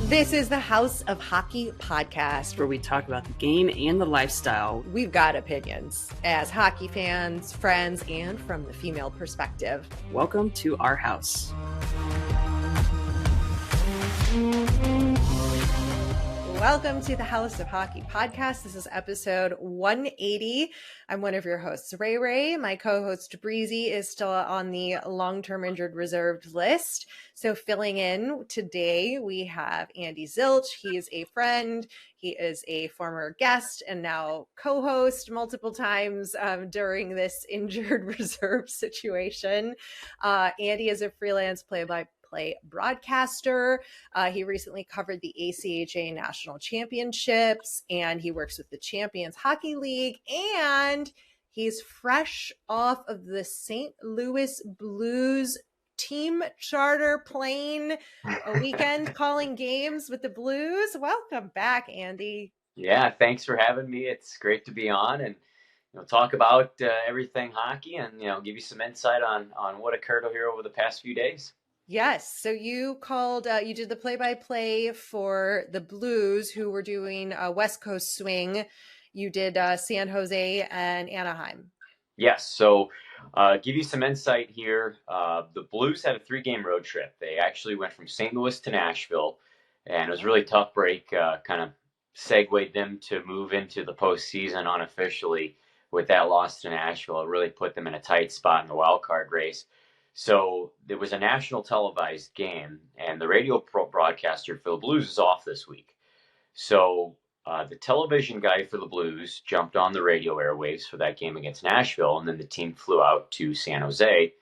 This is the House of Hockey podcast, where we talk about the game and the lifestyle. We've got opinions as hockey fans, friends, and from the female perspective. Welcome to our house. Welcome to the House of Hockey podcast. This is episode 180. I'm one of your hosts, Ray. My co-host, Breezy, is still on the long-term injured reserved list. So filling in today, we have Andy Zilch. He is a friend. He is a former guest and now co-host multiple times during this injured reserve situation. Andy is a freelance play-by-play broadcaster. He recently covered the ACHA National Championships, and he works with the Champions Hockey League, and he's fresh off of the St. Louis Blues team charter plane, a weekend calling games with the Blues. Welcome back, Andy. Yeah, thanks for having me. It's great to be on and talk about everything hockey and give you some insight on what occurred here over the past few days. Yes. So you called, you did the play-by-play for the Blues, who were doing a West Coast swing. You did San Jose and Anaheim. Yes. So give you some insight here. The Blues had a 3-game road trip. They actually went from St. Louis to Nashville, and it was a really tough break, kind of segued them to move into the postseason unofficially with that loss to Nashville. It really put them in a tight spot in the wild card race. So there was a national televised game, and the radio broadcaster for the Blues is off this week. So the television guy for the Blues jumped on the radio airwaves for that game against Nashville, and then the team flew out to San Jose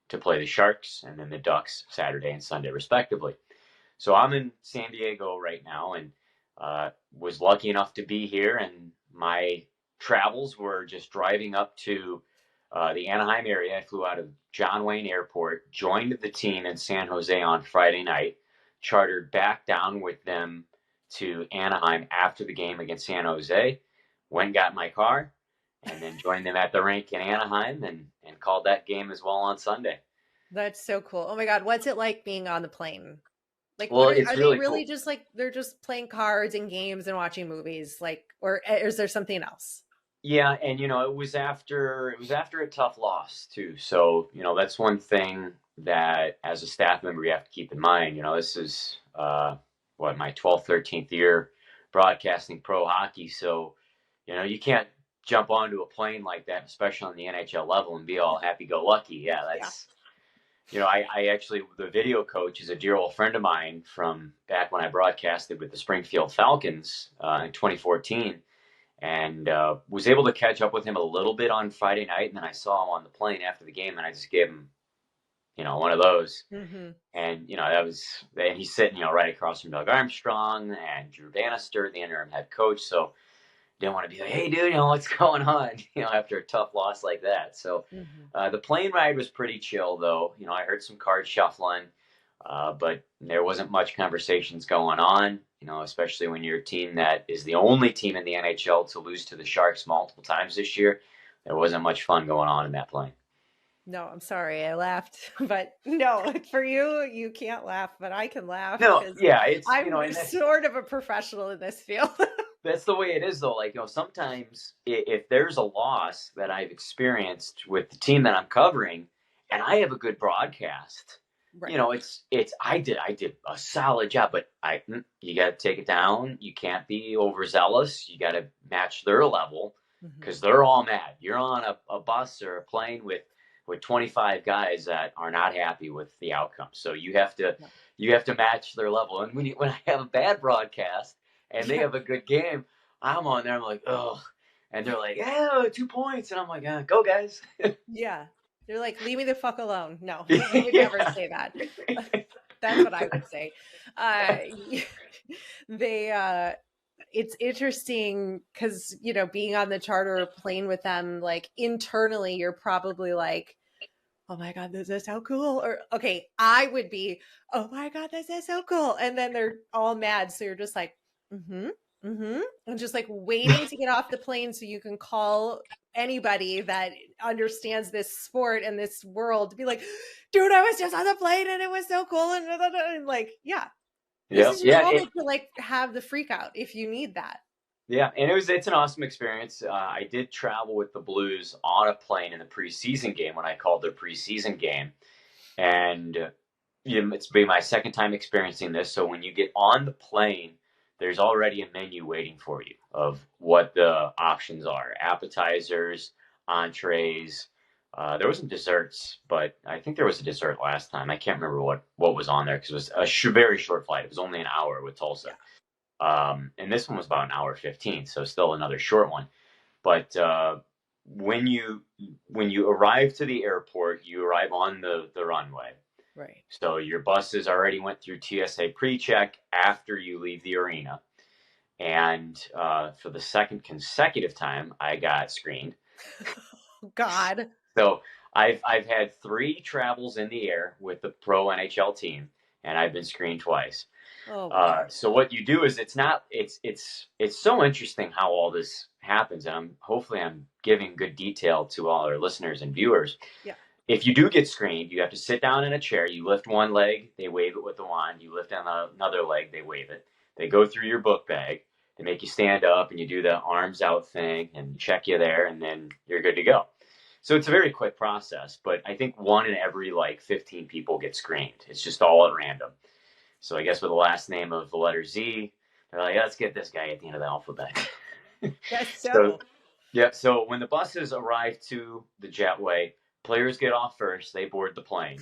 to play the Sharks and then the Ducks Saturday and Sunday, respectively. So I'm in San Diego right now and was lucky enough to be here, and my travels were just driving up to the Anaheim area. I flew out of John Wayne Airport, joined the team in San Jose on Friday night, chartered back down with them to Anaheim after the game against San Jose, went and got my car, and then joined them at the rink in Anaheim and called that game as well on Sunday. That's so cool. Oh my God. What's it like being on the plane? Like, well, are it's they really really cool. just like, they're just playing cards and games and watching movies? Like, or is there something else? Yeah, and it was after a tough loss too. So, that's one thing that as a staff member you have to keep in mind. This is my 12th, 13th year broadcasting pro hockey. So, you can't jump onto a plane like that, especially on the NHL level, and be all happy-go-lucky. Yeah, that's I actually, the video coach is a dear old friend of mine from back when I broadcasted with the Springfield Falcons in 2014. And was able to catch up with him a little bit on Friday night. And then I saw him on the plane after the game, and I just gave him, one of those. Mm-hmm. And, and he's sitting, right across from Doug Armstrong and Drew Bannister, the interim head coach. So didn't want to be like, hey, dude, what's going on, after a tough loss like that. So the plane ride was pretty chill, though. I heard some card shuffling, but there wasn't much conversations going on. Especially when you're a team that is the only team in the NHL to lose to the Sharks multiple times this year. There wasn't much fun going on in that plane. No, I'm sorry. I laughed, but no, for you can't laugh, but I can laugh. No, yeah, I'm sort of a professional in this field. That's the way it is, though. Like, sometimes if there's a loss that I've experienced with the team that I'm covering, and I have a good broadcast, right. I did a solid job, but you got to take it down. You can't be overzealous. You got to match their level because they're all mad. You're on a bus or a plane with 25 guys that are not happy with the outcome. So you have to match their level. And when I have a bad broadcast and they have a good game, I'm on there. I'm like, oh, and they're like, yeah, 2 points, and I'm like, go guys. Yeah. They're like, leave me the fuck alone. No, I would never say that. That's what I would say. It's interesting because, being on the charter plane with them, like internally, you're probably like, oh my God, this is so cool. Or, okay, I would be, oh my God, this is so cool. And then they're all mad. So you're just like, and just like waiting to get off the plane so you can call anybody that understands this sport and this world to be like, dude, I was just on the plane and it was so cool. And like, yeah, This Yep. is your Yeah. moment to like have the freak out if you need that. Yeah, and it's an awesome experience. I did travel with the Blues on a plane in the preseason game when I called their preseason game, and it's been my second time experiencing this. So when you get on the plane, there's already a menu waiting for you of what the options are: appetizers, entrees. There wasn't desserts, but I think there was a dessert last time. I can't remember what was on there because it was a very short flight. It was only an hour with Tulsa. Yeah. And this one was about an hour 15, so still another short one. But when you arrive to the airport, you arrive on the runway. Right. So your buses already went through TSA pre-check after you leave the arena. And for the second consecutive time, I got screened. God. So I've had 3 travels in the air with the pro NHL team, and I've been screened twice. Oh, So what you do is it's so interesting how all this happens, and hopefully I'm giving good detail to all our listeners and viewers. Yeah. If you do get screened, you have to sit down in a chair. You lift one leg, they wave it with the wand. You lift on another leg, they wave it. They go through your book bag. They make you stand up, and you do the arms out thing and check you there, and then you're good to go. So it's a very quick process, but I think 1 in every 15 people get screened. It's just all at random. So I guess with the last name of the letter Z, they're like, let's get this guy at the end of the alphabet. Yes, so. Yeah. So when the buses arrive to the jetway, players get off first. They board the plane.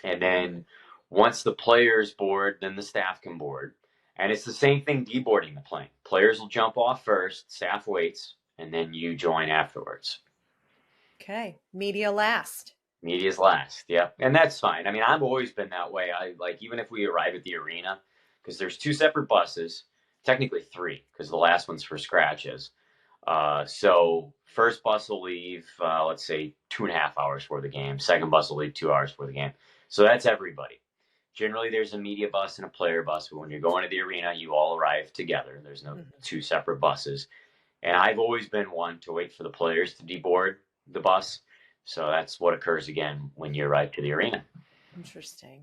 And then once the players board, then the staff can board. And it's the same thing deboarding the plane. Players will jump off first, staff waits, and then you join afterwards. Okay. Media last. Media's last, yeah, and that's fine. I mean, I've always been that way. I even if we arrive at the arena, because there's 2 separate buses, technically 3, because the last one's for scratches. So first bus will leave, let's say 2.5 hours for the game. Second bus will leave 2 hours for the game. So that's everybody. Generally, there's a media bus and a player bus, but when you're going to the arena, you all arrive together. There's no 2 separate buses. And I've always been one to wait for the players to deboard the bus. So that's what occurs again when you arrive to the arena. Interesting.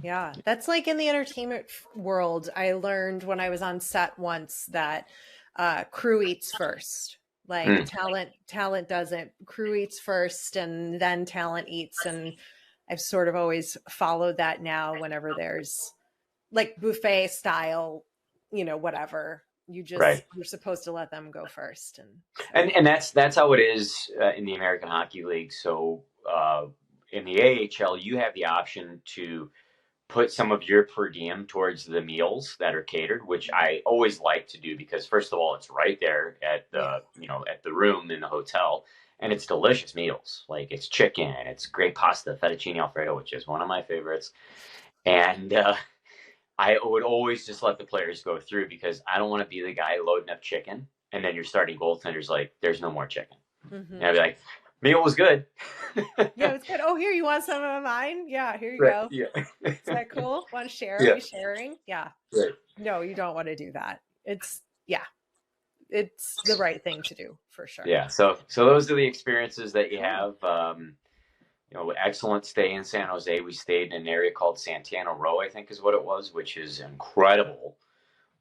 Yeah. That's like in the entertainment world. I learned when I was on set once that crew eats first. Like talent doesn't. Crew eats first and then talent eats. And I've sort of always followed that now whenever there's like buffet style, whatever. You just, you're supposed to let them go first. And that's how it is in the American Hockey League. So in the AHL, you have the option to put some of your per diem towards the meals that are catered, which I always like to do because first of all, it's right there at the, at the room in the hotel, and it's delicious meals. Like it's chicken, it's great pasta, fettuccine Alfredo, which is one of my favorites. And I would always just let the players go through because I don't want to be the guy loading up chicken and then your starting goaltender's like, there's no more chicken. And I'd be like, meal was good. Yeah, it's good. Oh, here, you want some of mine? Yeah, here you go. Yeah. Is that cool? Want to share? Yeah. Are we sharing? Yeah. Right. No, you don't want to do that. It's the right thing to do for sure. Yeah. So those are the experiences that you have. Excellent stay in San Jose. We stayed in an area called Santana Row, I think is what it was, which is incredible.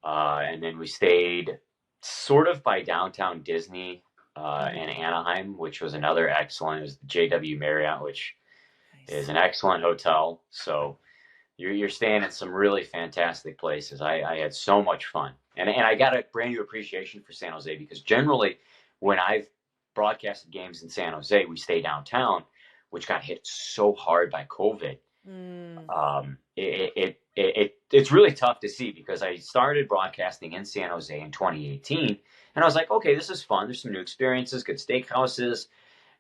And then we stayed sort of by downtown Disney in Anaheim, which was another excellent. It was the JW Marriott, which is an excellent hotel. So you're staying in some really fantastic places. I had so much fun. And I got a brand new appreciation for San Jose because generally when I've broadcasted games in San Jose, we stay downtown, which got hit so hard by COVID. It's really tough to see because I started broadcasting in San Jose in 2018, and I was like, okay, this is fun. There's some new experiences, good steakhouses.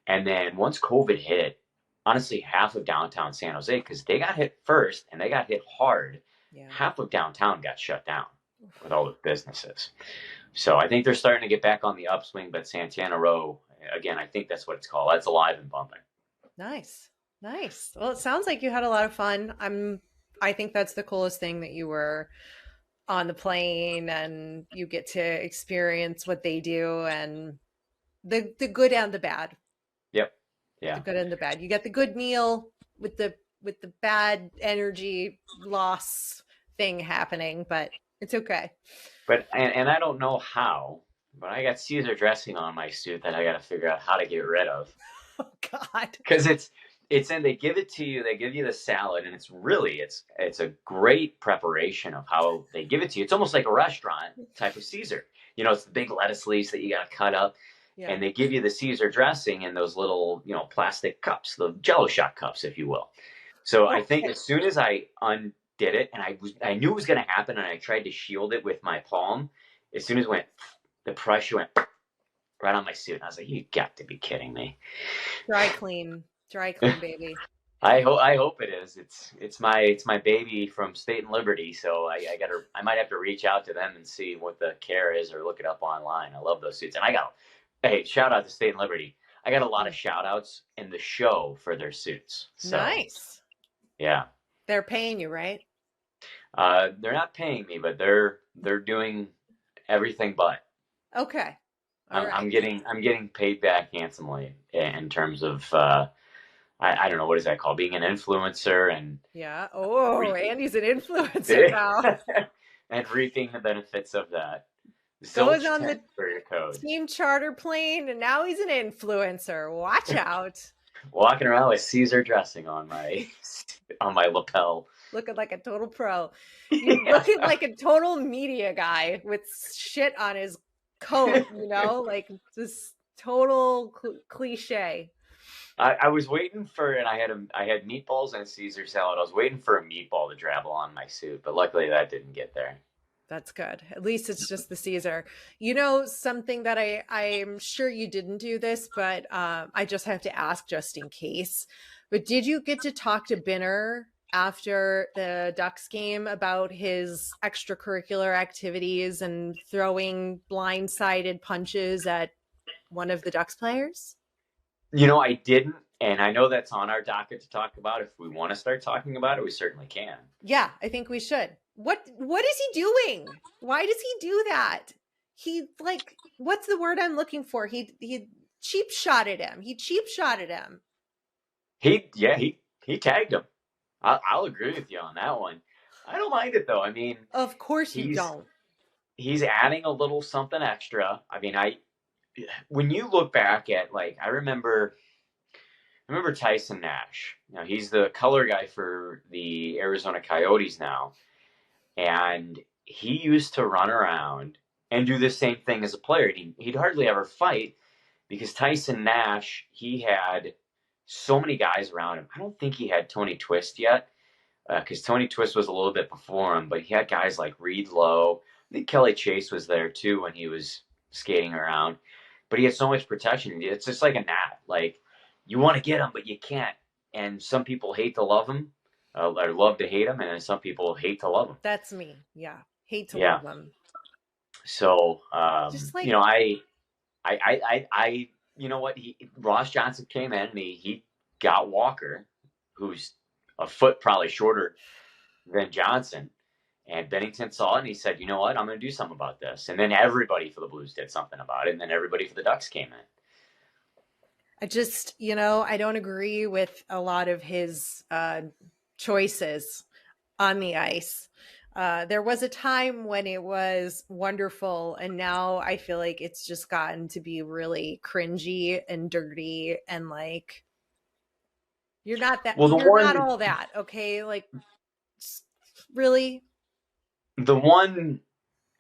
And then once COVID hit, honestly, half of downtown San Jose, because they got hit first and they got hit hard, half of downtown got shut down with all the businesses. So I think they're starting to get back on the upswing, but Santana Row, again, I think that's what it's called. That's alive and bumping. Nice. Well, it sounds like you had a lot of fun. I think that's the coolest thing that you were on the plane and you get to experience what they do and the good and the bad. Yep. Yeah. The good and the bad. You get the good meal with the bad energy loss thing happening, but it's okay. But and I don't know how, but I got Caesar dressing on my suit that I got to figure out how to get rid of. Oh God. Because it's and they give it to you. They give you the salad, and it's a great preparation of how they give it to you. It's almost like a restaurant type of Caesar. You know, it's the big lettuce leaves that you got to cut up, and they give you the Caesar dressing in those little plastic cups, the Jello shot cups, if you will. So I think as soon as I undid it, and I knew it was going to happen, and I tried to shield it with my palm. As soon as it went, the pressure went right on my suit, and I was like, "You got to be kidding me!" Dry clean, baby. I hope it is. It's my baby from State and Liberty, so I might have to reach out to them and see what the care is, or look it up online. I love those suits, and hey, shout out to State and Liberty. I got a lot of shout outs in the show for their suits. So, nice. Yeah. They're paying you, right? They're not paying me, but they're doing everything but. Okay. I'm getting paid back handsomely in terms of I don't know, what is that called? Being an influencer and Andy's an influencer now. And reaping the benefits of that. Goes on the team charter plane, and now he's an influencer. Watch out. Walking around with Caesar dressing on my lapel. Looking like a total pro. You're looking like a total media guy with shit on his coat, like this total cliche. I was waiting for, and I had meatballs and Caesar salad. I was waiting for a meatball to drabble on my suit, but luckily that didn't get there. That's good. At least it's just the Caesar. Something that I'm sure you didn't do this, but I just have to ask just in case. But did you get to talk to Binner after the Ducks game about his extracurricular activities and throwing blindsided punches at one of the Ducks players? I didn't, and I know that's on our docket to talk about. If we want to start talking about it, we certainly can. Yeah, I think we should. What is he doing? Why does he do that? What's the word I'm looking for? He cheap shotted him. He tagged him. I'll agree with you on that one. I don't mind it though. I mean, of course you don't. He's adding a little something extra. I mean, when you look back at I remember Tyson Nash. Now he's the color guy for the Arizona Coyotes now. And he used to run around and do the same thing as a player. He'd hardly ever fight because Tyson Nash, he had so many guys around him. I don't think he had Tony Twist yet because Tony Twist was a little bit before him, but he had guys like Reed Lowe. I think Kelly Chase was there too when he was skating around. But he had so much protection. It's just like a gnat. Like, you want to get him, but you can't. And some people hate to love him. Or love to hate him, and then some people hate to love him. That's me. Yeah, hate to love him. So, I Ross Johnston came in and he got Walker, who's a foot probably shorter than Johnson, and Binnington saw it and he said, "You know what? I'm going to do something about this." And then everybody for the Blues did something about it, and then everybody for the Ducks came in. I just, I don't agree with a lot of his choices on the ice. There was a time when it was wonderful, and now I feel like it's just gotten to be really cringy and dirty, and you're not that. Well, you're not all that, okay? Really. The one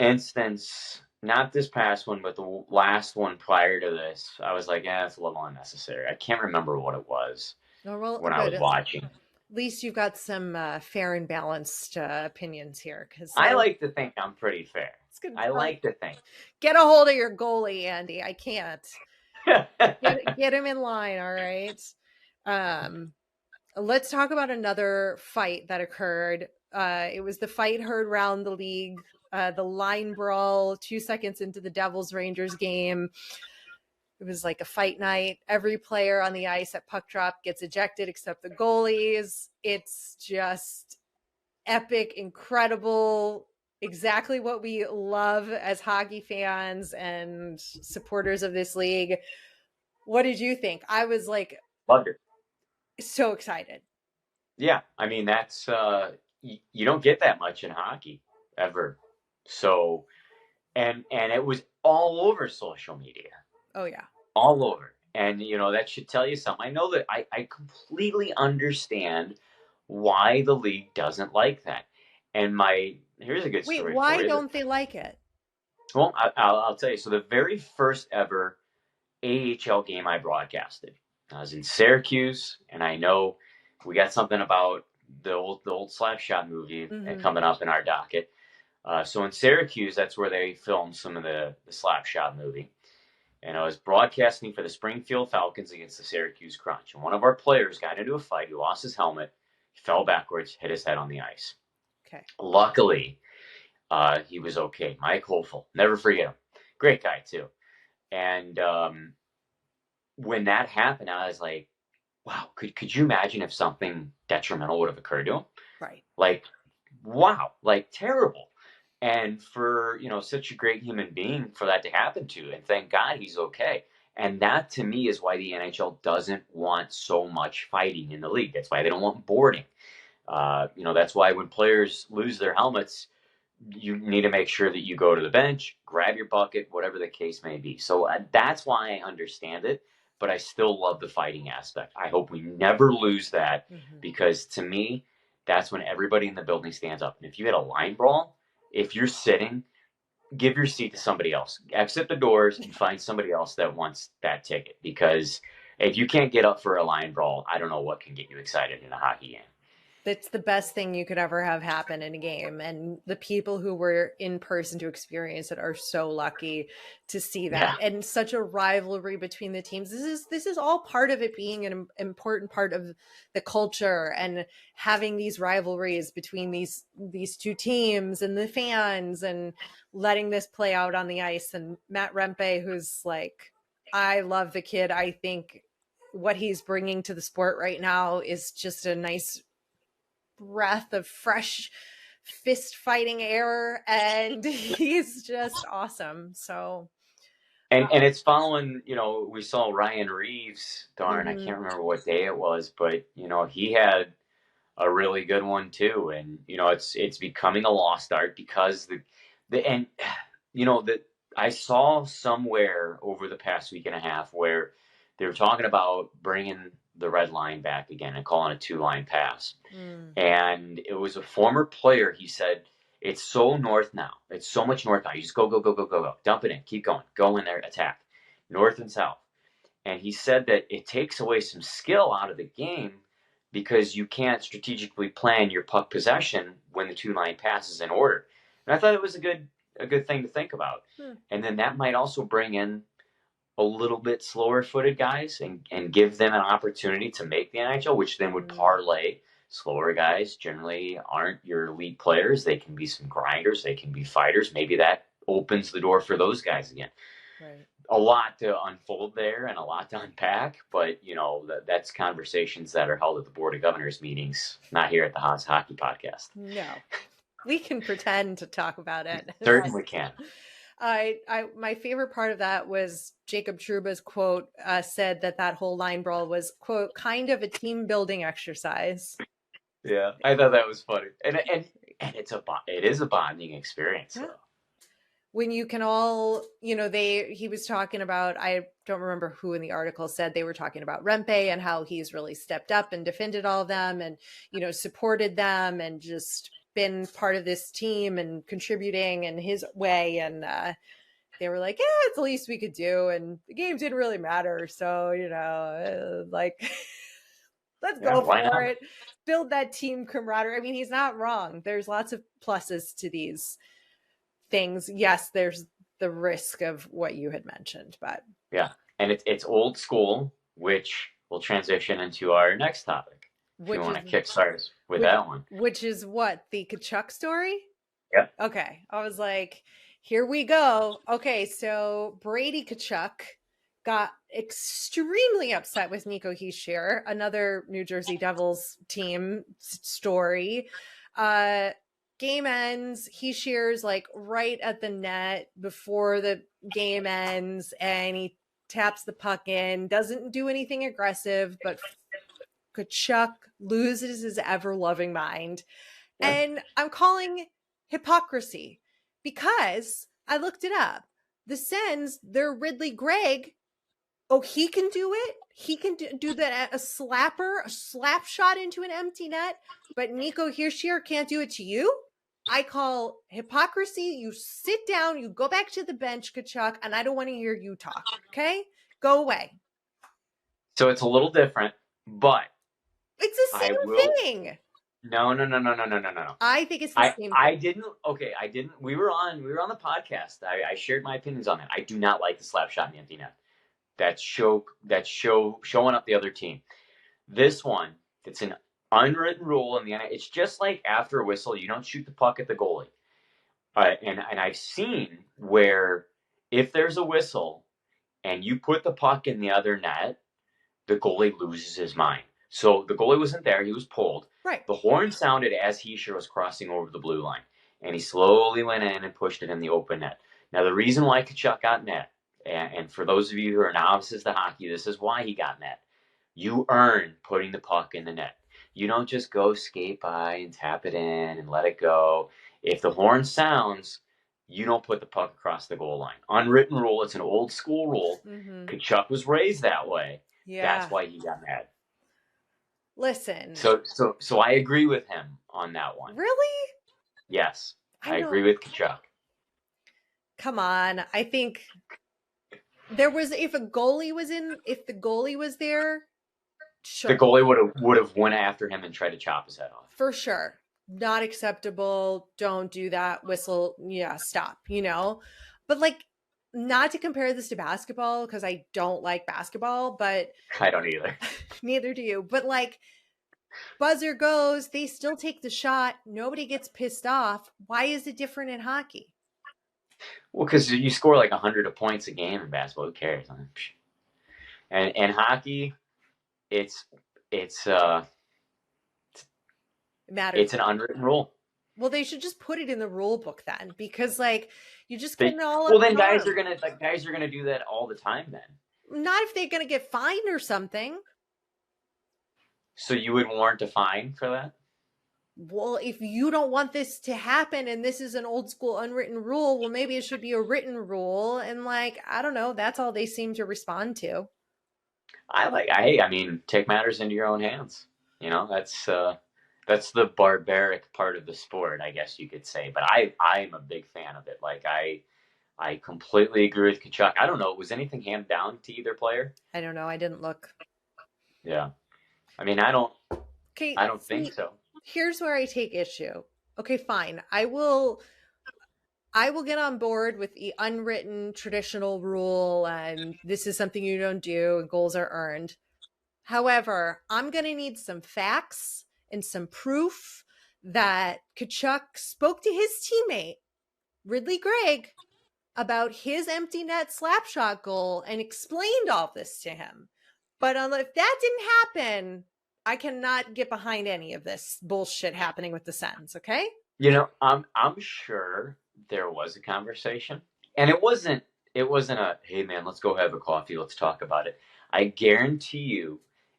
instance, not this past one, but the last one prior to this, I was like, it's a little unnecessary. I can't remember what it was when I was watching. At least you've got some fair and balanced opinions here. Because I like to think I'm pretty fair. I like to think. Get a hold of your goalie, Andy. I can't. Get him in line, all right? Let's talk about another fight that occurred. It was the fight heard around the league, the line brawl 2 seconds into the Devils-Rangers game. It was like a fight night. Every player on the ice at puck drop gets ejected except the goalies. It's just epic, incrediable, exactly what we love as hockey fans and supporters of this league. What did you think? I was loved it. So excited. Yeah, I mean, that's you don't get that much in hockey ever. So, and it was all over social media, Oh yeah. all over. And, that should tell you something. I know that I completely understand why the league doesn't like that. And here's a good Wait, story for why you. don't they like it? Well, I'll tell you. So the very first ever AHL game I broadcasted, I was in Syracuse, and I know we got something about the old Slapshot movie coming up in our docket. So in Syracuse, that's where they filmed some of the Slapshot movie. And I was broadcasting for the Springfield Falcons against the Syracuse Crunch. And one of our players got into a fight. He lost his helmet, fell backwards, hit his head on the ice. Okay. Luckily, he was okay. Mike Hofel, never forget him. Great guy, too. And when that happened, I was like, wow, could you imagine if something detrimental would have occurred to him? Right. Like, wow, like terrible. And for, such a great human being for that to happen to, and thank God he's okay. And that to me is why the NHL doesn't want so much fighting in the league. That's why they don't want boarding. That's why when players lose their helmets, you need to make sure that you go to the bench, grab your bucket, whatever the case may be. So that's why I understand it, but I still love the fighting aspect. I hope we never lose that because to me, that's when everybody in the building stands up. And if you hit a line brawl, if you're sitting, give your seat to somebody else. Exit the doors and find somebody else that wants that ticket. Because if you can't get up for a line brawl, I don't know what can get you excited in a hockey game. That's the best thing you could ever have happen in a game. And the people who were in person to experience it are so lucky to see that. Yeah. And such a rivalry between the teams. This is all part of it being an important part of the culture and having these rivalries between these two teams and the fans and letting this play out on the ice. And Matt Rempe, who's like, I love the kid. I think what he's bringing to the sport right now is just a nice breath of fresh fist fighting air, and he's just awesome. So and it's following, we saw Ryan Reeves, I can't remember what day it was, but he had a really good one too. And it's becoming a lost art because that I saw somewhere over the past week and a half where they were talking about bringing the red line back again and calling a 2-line pass. And it was a former player. He said, it's so north now. It's so much north now. You just go. Dump it in. Keep going. Go in there. Attack. North and south. And he said that it takes away some skill out of the game because you can't strategically plan your puck possession when the 2-line pass is in order. And I thought it was a good thing to think about. And then that might also bring in a little bit slower footed guys and give them an opportunity to make the NHL, which then would parlay. Slower guys generally aren't your elite players. They can be some grinders. They can be fighters. Maybe that opens the door for those guys again. Right. A lot to unfold there and a lot to unpack, but that's conversations that are held at the Board of Governors meetings, not here at the Haas Hockey Podcast. No, we can pretend to talk about it. Certainly can. My favorite part of that was Jacob Trouba's quote said that whole line brawl was, quote, kind of a team building exercise. Yeah, I thought that was funny, and it is a bonding experience. Yeah. Though. When you can all, he was talking about, I don't remember who in the article said they were talking about Rempe and how he's really stepped up and defended all of them and, supported them and just been part of this team and contributing in his way. And they were like, yeah, it's the least we could do. And the game didn't really matter. So, let's go for it. Build that team camaraderie. I mean, he's not wrong. There's lots of pluses to these things. Yes, there's the risk of what you had mentioned, but yeah, and it's old school, which will transition into our next topic. If you want to kickstart us with that one, which is what, the Tkachuk story? Yeah. Okay, I was like, here we go. Okay, so Brady Tkachuk got extremely upset with Nico Hischier, another New Jersey Devils team story. Game ends, Hischier's like right at the net before the game ends, and he taps the puck in, doesn't do anything aggressive, but Tkachuk loses his ever-loving mind Yeah. And I'm calling hypocrisy because I looked it up. The Sens, they're Ridley Gregg. Oh, he can do it. He can do that, a slap shot into an empty net. But Nico Hischier can't do it to you. I call hypocrisy. You sit down, you go back to the bench, Tkachuk, and I don't want to hear you talk. Okay? Go away. So it's a little different, but It's the same thing. No. I think it's the same thing. I didn't. We were on the podcast. I shared my opinions on that. I do not like the slap shot in the empty net. That's showing up the other team. This one, it's an unwritten rule in the NHL. It's just like after a whistle, you don't shoot the puck at the goalie. And I've seen where if there's a whistle and you put the puck in the other net, the goalie loses his mind. So the goalie wasn't there. He was pulled. Right. The horn sounded as Hischier was crossing over the blue line. And he slowly went in and pushed it in the open net. Now, the reason why Tkachuk got net, and for those of you who are novices to hockey, this is why he got net. You earn putting the puck in the net. You don't just go skate by and tap it in and let it go. If the horn sounds, you don't put the puck across the goal line. Unwritten rule. It's an old school rule. Mm-hmm. Tkachuk was raised that way. Yeah. That's why he got mad. Listen. So I agree with him on that one. Really? Yes. I agree with Tkachuk. Come on. I think there was, if the goalie was there, sure. The goalie would have went after him and tried to chop his head off. For sure. Not acceptable. Don't do that. Whistle. Yeah, stop, But like, not to compare this to basketball because I don't like basketball, but I don't either. Neither do you. But like, buzzer goes, they still take the shot. Nobody gets pissed off. Why is it different in hockey? Well, because you score like 100 points a game in basketball. Who cares? And hockey, it matters. It's an unwritten rule. Well, they should just put it in the rule book then, because like you just getting all. Well, then guys are gonna do that all the time. Then not if they're gonna get fined or something. So you would warrant a fine for that? Well, if you don't want this to happen and this is an old school unwritten rule, well, maybe it should be a written rule. And like, I don't know. That's all they seem to respond to. I mean, take matters into your own hands. That's the barbaric part of the sport, I guess you could say. But I'm a big fan of it. Like I completely agree with Tkachuk. I don't know. Was anything handed down to either player? I don't know. I didn't look. Yeah. I mean, I don't think so. Here's where I take issue. Okay, fine. I will get on board with the unwritten traditional rule, and this is something you don't do and goals are earned. However, I'm going to need some facts and some proof that Tkachuk spoke to his teammate, Ridley Gregg, about his empty net slapshot goal and explained all this to him. But if that didn't happen, I cannot get behind any of this bullshit happening with the Sens, okay? I'm sure there was a conversation. And it wasn't a, hey man, let's go have a coffee, let's talk about it. I guarantee you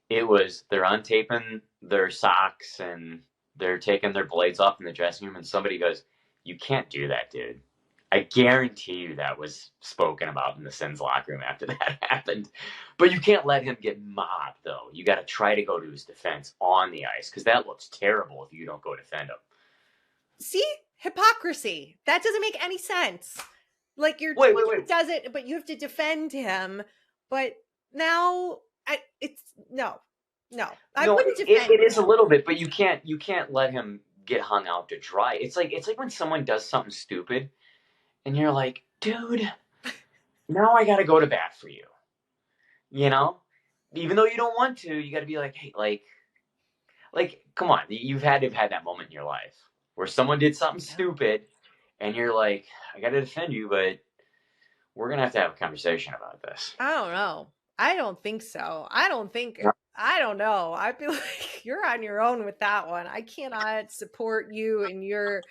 it was they're untaping their socks and they're taking their blades off in the dressing room and somebody goes, you can't do that, dude. I guarantee you that was spoken about in the Sens locker room after that happened. But you can't let him get mobbed, though. You got to try to go to his defense on the ice because that looks terrible if you don't go defend him. See? Hypocrisy. That doesn't make any sense. Like your team does it, but you have to defend him. But now no. I wouldn't defend it is a little bit, but you can't let him get hung out to dry. It's like when someone does something stupid. And you're like, dude, now I got to go to bat for you. Even though you don't want to, you got to be like, hey, like, come on. You've had to have had that moment in your life where someone did something stupid and you're like, I got to defend you, but we're going to have a conversation about this. I don't know. I don't think so. I don't know. I'd be like, you're on your own with that one. I cannot support you in your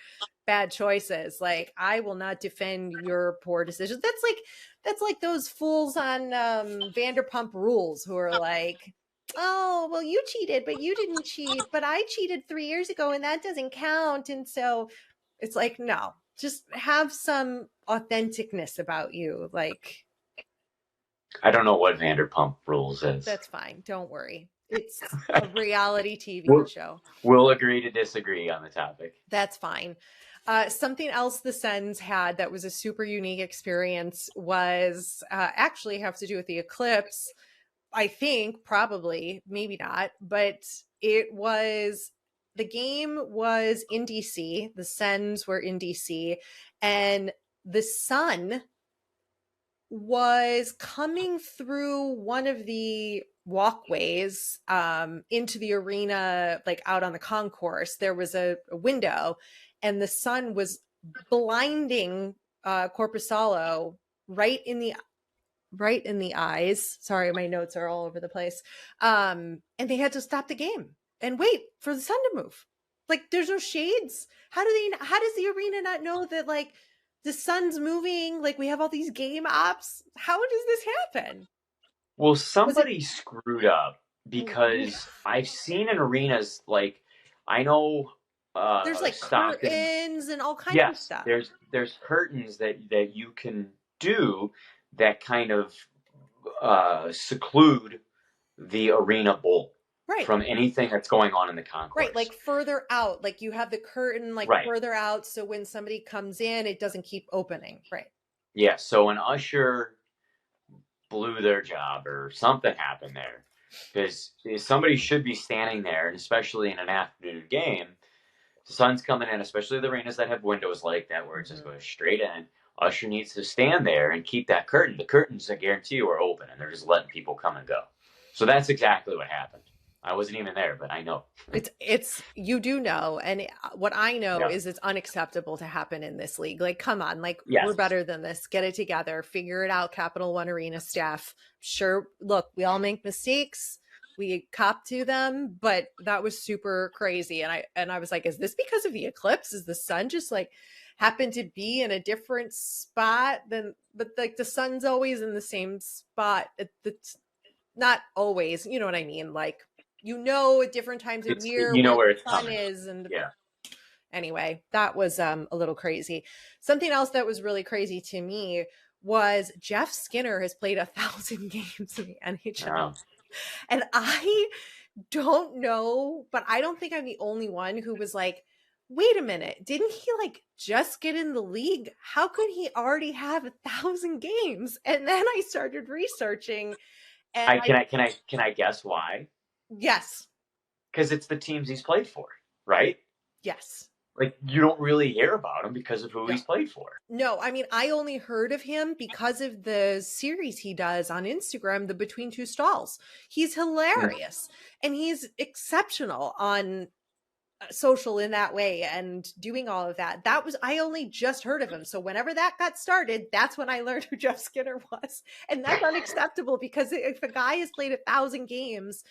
bad choices. Like, I will not defend your poor decisions. That's like those fools on Vanderpump Rules who are like, oh, well, you cheated, but you didn't cheat. But I cheated 3 years ago and that doesn't count. And so it's like, no, just have some authenticness about you. Like, I don't know what Vanderpump Rules is. that's fine. Don't worry. It's a reality TV we'll, show. we'll agree to disagree on the topic. That's fine. Something else the Sens had that was a super unique experience was actually have to do with the eclipse. I think probably, maybe not, but it was the game was in DC. The Sens were in DC, and the sun was coming through one of the walkways into the arena, like out on the concourse. There was a window, and the sun was blinding Corpusalo right in the eyes. Sorry, my notes are all over the place. And they had to stop the game and wait for the sun to move. Like, there's no shades. How does the arena not know that, like, the sun's moving? Like, we have all these game ops. How does this happen? Well, somebody screwed up, because I've seen in arenas, like, I know there's like Stockton, curtains and all kinds of stuff. There's curtains that you can do that kind of seclude the arena bowl from anything that's going on in the concourse. Right, like further out, like you have the curtain like further out, so when somebody comes in, it doesn't keep opening. Right. Yeah, so an usher blew their job or something happened there, because somebody should be standing there, and especially in an afternoon game, the sun's coming in, especially the arenas that have windows like that where it just goes straight in. Usher needs to stand there and keep that curtain. The curtains, I guarantee you, are open, and they're just letting people come and go. So that's exactly what happened. I wasn't even there, but I know. It's you do know, and what I know is it's unacceptable to happen in this league. Like, come on, like we're better than this. Get it together, figure it out. Capital One Arena staff. Sure, look, we all make mistakes. We cop to them, but that was super crazy. And I was like, is this because of the eclipse? Is the sun just like happened to be in a different spot but like the sun's always in the same spot. It's not always, you know what I mean? Like, at different times of year, where the sun is. And anyway, that was a little crazy. Something else that was really crazy to me was Jeff Skinner has played 1,000 games in the NHL. Wow. And I don't know, but I don't think I'm the only one who was like, wait a minute, didn't he like just get in the league? How could he already have 1,000 games? And then I started researching. And can I guess why? Yes. Because it's the teams he's played for, right? Yes. Like, you don't really hear about him because of who he's played for. No, I mean, I only heard of him because of the series he does on Instagram, the Between Two Stalls. He's hilarious and he's exceptional on social in that way and doing all of that. I only just heard of him. So whenever that got started, that's when I learned who Jeff Skinner was. And that's unacceptable, because if a guy has played 1,000 games,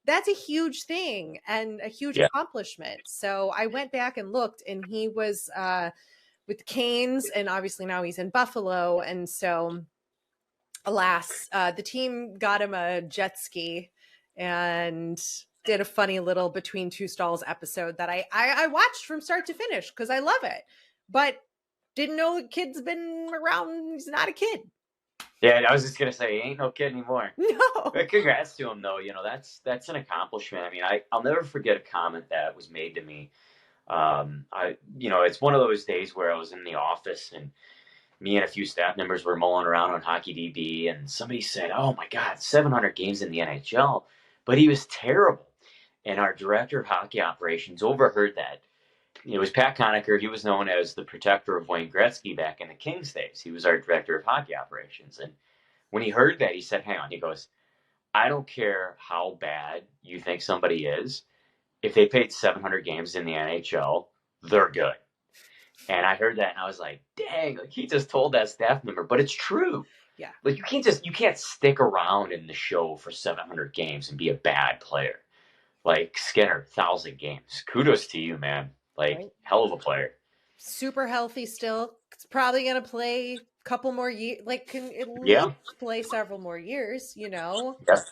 that's a huge thing and a huge accomplishment. So I went back and looked, and he was with Canes, and obviously now he's in Buffalo. And so, alas, the team got him a jet ski and did a funny little Between Two Stalls episode that I watched from start to finish because I love it, but didn't know the kid's been around. He's not a kid. Yeah, I was just gonna say, he ain't no kid anymore. No. But congrats to him, though. That's an accomplishment. I mean, I'll never forget a comment that was made to me. It's one of those days where I was in the office, and me and a few staff members were mulling around on Hockey DB, and somebody said, "Oh my God, 700 games in the NHL," but he was terrible. And our director of hockey operations overheard that. It was Pat Conacher. He was known as the protector of Wayne Gretzky back in the Kings days. He was our director of hockey operations. And when he heard that, he said, hang on. He goes, I don't care how bad you think somebody is. If they played 700 games in the NHL, they're good. And I heard that, and I was like, dang, like he just told that staff member. But it's true. Yeah. Like, you can't stick around in the show for 700 games and be a bad player. Like Skinner, 1,000 games. Kudos to you, man. Like, hell of a player. Super healthy still. It's probably going to play a couple more years. Like, can at least play several more years, Yes.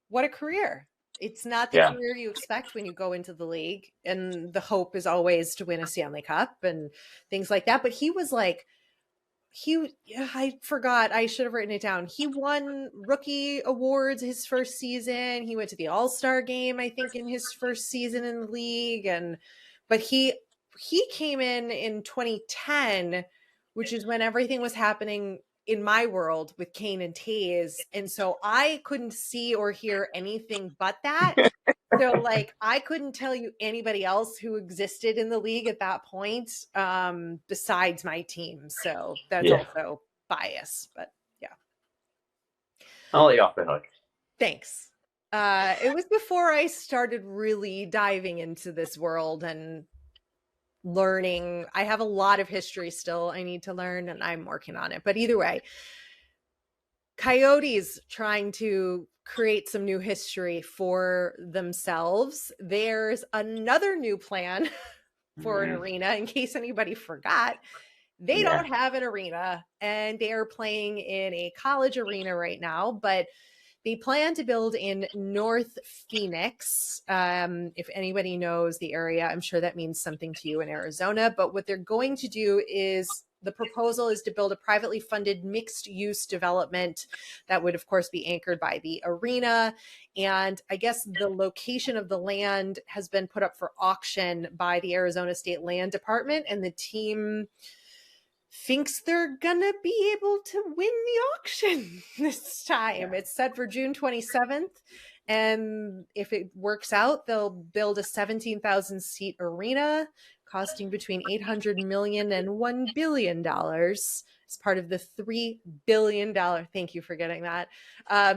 What a career. It's not the Yeah. career you expect when you go into the league. And the hope is always to win a Stanley Cup and things like that. But he was like, I forgot, I should have written it down. He won rookie awards his first season. He went to the All-Star game, I think, in his first season in the league. But he came in 2010, which is when everything was happening in my world with Kane and Taze. And so I couldn't see or hear anything but that. So like, I couldn't tell you anybody else who existed in the league at that point, besides my team. So that's also bias, but yeah. I'll let you off the hook. Thanks. It was before I started really diving into this world and learning. I have a lot of history still I need to learn, and I'm working on it. But either way, Coyotes trying to create some new history for themselves. There's another new plan for an arena, in case anybody forgot. They don't have an arena, and they are playing in a college arena right now, but they plan to build in North Phoenix. If anybody knows the area, I'm sure that means something to you in Arizona. But what they're going to do is, the proposal is to build a privately funded mixed-use development that would, of course, be anchored by the arena. And I guess the location of the land has been put up for auction by the Arizona State Land Department, and the team thinks they're gonna be able to win the auction this time. It's set for June 27th. And if it works out, they'll build a 17,000 seat arena costing between $800 million and $1 billion as part of the $3 billion, thank you for getting that,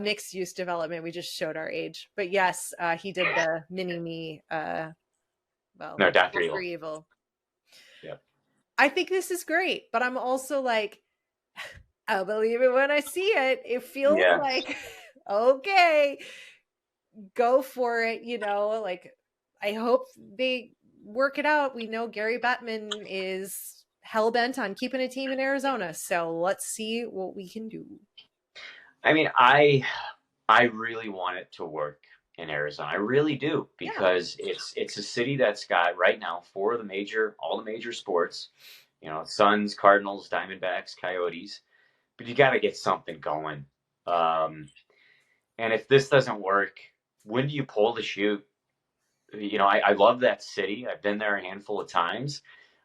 mixed use development. We just showed our age. But yes, he did the mini-me, Dr. Evil. Yep. I think this is great, but I'm also like, I'll believe it when I see it. It feels like, okay, go for it. You know, like, I hope they work it out. We know Gary Bettman is hell-bent on keeping a team in Arizona. So let's see what we can do. I mean, I really want it to work in Arizona. I really do, because it's a city that's got right now all the major sports, you know, Suns, Cardinals, Diamondbacks, Coyotes, but you got to get something going. And if this doesn't work, when do you pull the chute? You know, I love that city. I've been there a handful of times.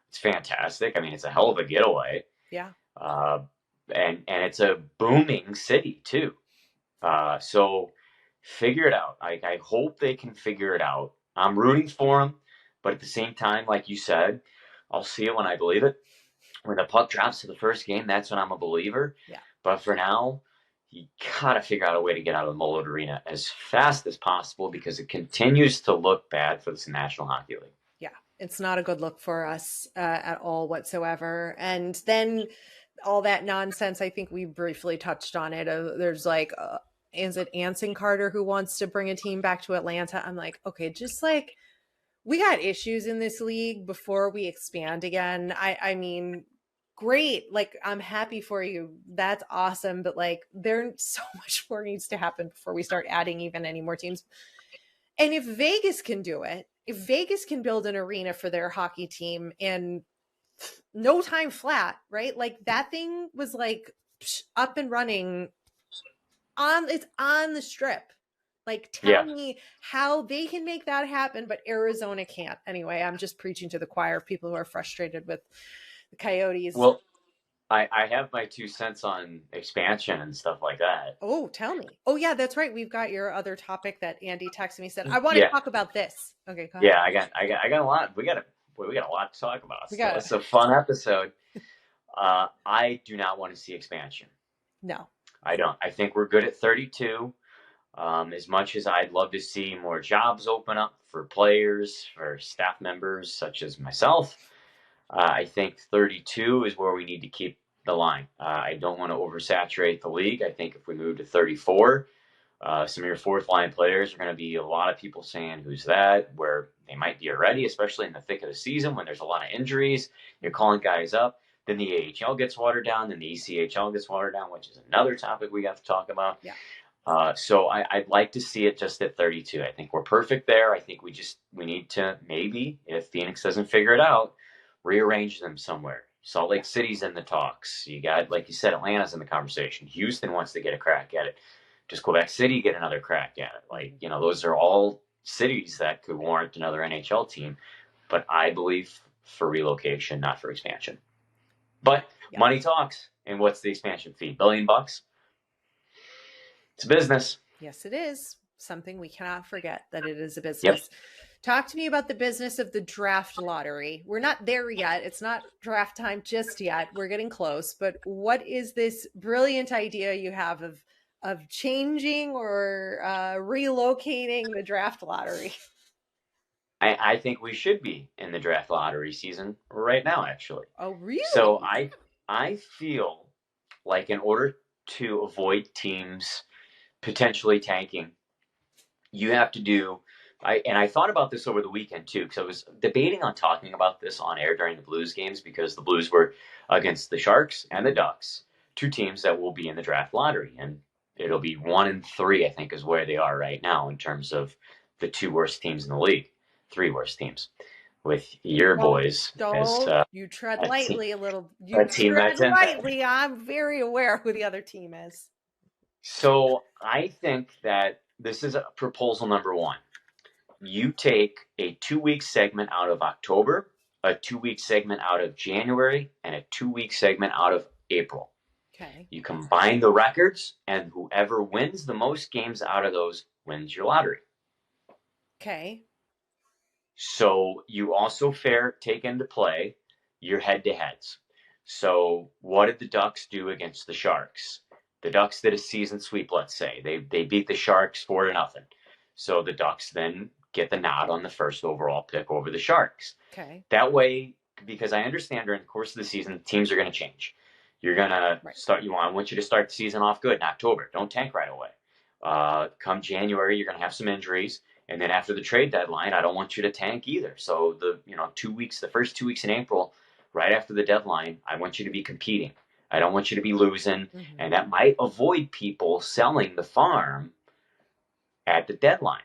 It's fantastic. I mean, it's a hell of a getaway. Yeah. And it's a booming city too. So figure it out. I hope they can figure it out. I'm rooting for them, but at the same time, like you said, I'll see it when I believe it. When the puck drops to the first game, that's when I'm a believer. Yeah. But for now, you gotta figure out a way to get out of the Mullet Arena as fast as possible, because it continues to look bad for the National Hockey League. Yeah, it's not a good look for us at all whatsoever. And then all that nonsense, I think we briefly touched on it. There's like, is it Anson Carter who wants to bring a team back to Atlanta? I'm like, okay, just like, we got issues in this league before we expand again. I mean, great. Like, I'm happy for you. That's awesome. But like, there's so much more needs to happen before we start adding even any more teams. And if Vegas can do it, if Vegas can build an arena for their hockey team in no time flat, right? Like, that thing was like up and running it's on the Strip. Like, tell me how they can make that happen, but Arizona can't. Anyway, I'm just preaching to the choir of people who are frustrated with the Coyotes. Well, I have my 2 cents on expansion and stuff like that. Oh, tell me. Oh, yeah, that's right. We've got your other topic that Andy texted me, said, I want to talk about this. Okay, go ahead. Yeah, I got a lot. We got a lot to talk about. So it's a fun episode. I do not want to see expansion. No. I don't. I think we're good at 32. As much as I'd love to see more jobs open up for players, for staff members such as myself, I think 32 is where we need to keep the line. I don't want to oversaturate the league. I think if we move to 34, some of your fourth line players are going to be a lot of people saying, who's that? Where they might be already, especially in the thick of the season when there's a lot of injuries. You're calling guys up. Then the AHL gets watered down. Then the ECHL gets watered down, which is another topic we have to talk about. Yeah. So I'd like to see it just at 32. I think we're perfect there. I think we need to, maybe, if Phoenix doesn't figure it out, rearrange them somewhere. Salt Lake City's in the talks. You got, like you said, Atlanta's in the conversation. Houston wants to get a crack at it. Does Quebec City get another crack at it? Like, those are all cities that could warrant another NHL team. But I believe for relocation, not for expansion. But money talks. And what's the expansion fee? $1 billion? It's a business. Yes, it is. Something we cannot forget, that it is a business. Yep. Talk to me about the business of the draft lottery. We're not there yet. It's not draft time just yet. We're getting close. But what is this brilliant idea you have of changing or relocating the draft lottery? I think we should be in the draft lottery season right now, actually. Oh, really? So I feel like in order to avoid teams potentially tanking, you have to do, I thought about this over the weekend too, because I was debating on talking about this on air during the Blues games, because the Blues were against the Sharks and the Ducks, two teams that will be in the draft lottery. And it'll be 1 and 3, I think, is where they are right now in terms of the 2 worst teams in the league, 3 worst teams, with your boys. You tread lightly a little. You tread lightly. I'm very aware who the other team is. So I think that this is proposal number 1. You take a 2-week segment out of October, a 2-week segment out of January, and a 2-week segment out of April. Okay. You combine the records, and whoever wins the most games out of those wins your lottery. Okay. So you also take into play your head-to-heads. So what did the Ducks do against the Sharks? The Ducks did a season sweep, let's say. They beat the Sharks 4-0. So the Ducks then get the nod on the first overall pick over the Sharks. Okay. That way, because I understand during the course of the season, teams are going to change. You're going to start, I want you to start the season off good in October. Don't tank right away. Come January, you're going to have some injuries. And then after the trade deadline, I don't want you to tank either. So the first 2 weeks in April, right after the deadline, I want you to be competing. I don't want you to be losing. Mm-hmm. And that might avoid people selling the farm at the deadline.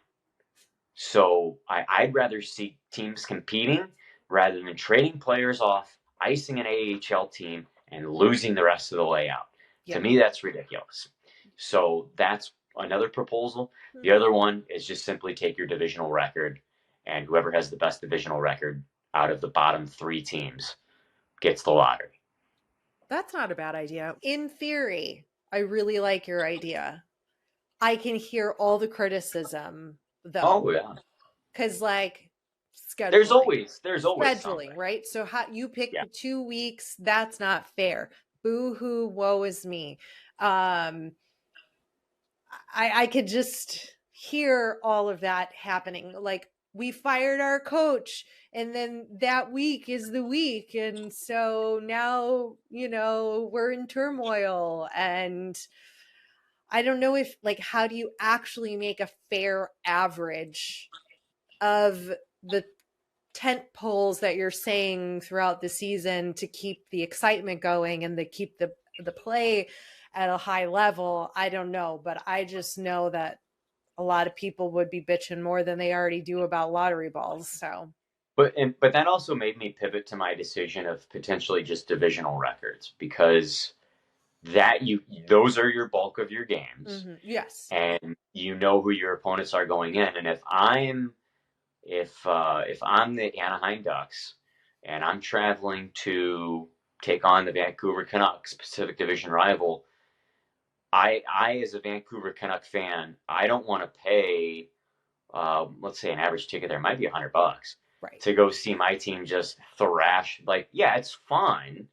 So I'd rather see teams competing rather than trading players off, icing an AHL team, and losing the rest of the layout. Yep. To me, that's ridiculous. So that's another proposal. Mm-hmm. The other one is just simply take your divisional record, and whoever has the best divisional record out of the bottom 3 teams gets the lottery. That's not a bad idea. In theory, I really like your idea. I can hear all the criticism, though. Oh, yeah. Because, like, scheduling. There's always scheduling, something. Right? So you pick the 2 weeks. That's not fair. Boo-hoo, woe is me. I could just hear all of that happening. Like, we fired our coach, and then that week is the week. And so now, we're in turmoil. And I don't know if, like, how do you actually make a fair average of the tent poles that you're saying throughout the season to keep the excitement going and to keep the play at a high level? I don't know, but I just know that a lot of people would be bitching more than they already do about lottery balls. So, but that also made me pivot to my decision of potentially just divisional records, because those are your bulk of your games. Mm-hmm. Yes, and you know who your opponents are going in. And if I'm the Anaheim Ducks and I'm traveling to take on the Vancouver Canucks, Pacific Division rival, I as a Vancouver Canuck fan, I don't want to pay, let's say an average ticket there might be $100, right, to go see my team just thrash. Like, yeah, it's fun,